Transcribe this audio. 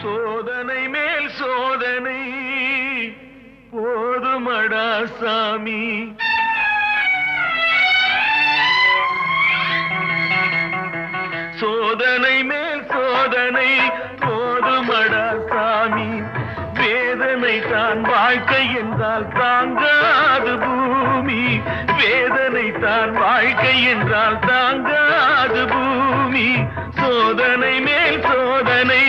சோதனை மேல் சோதனை போதுமடா சாமி. சோதனை மேல் சோதனை போதுமடா சாமி. வேதனை தான் வாழ்க்கை என்றால் தாங்காது பூமி. வேதனை தான் வாழ்க்கை என்றால் தாங்காது பூமி. சோதனை மேல் சோதனை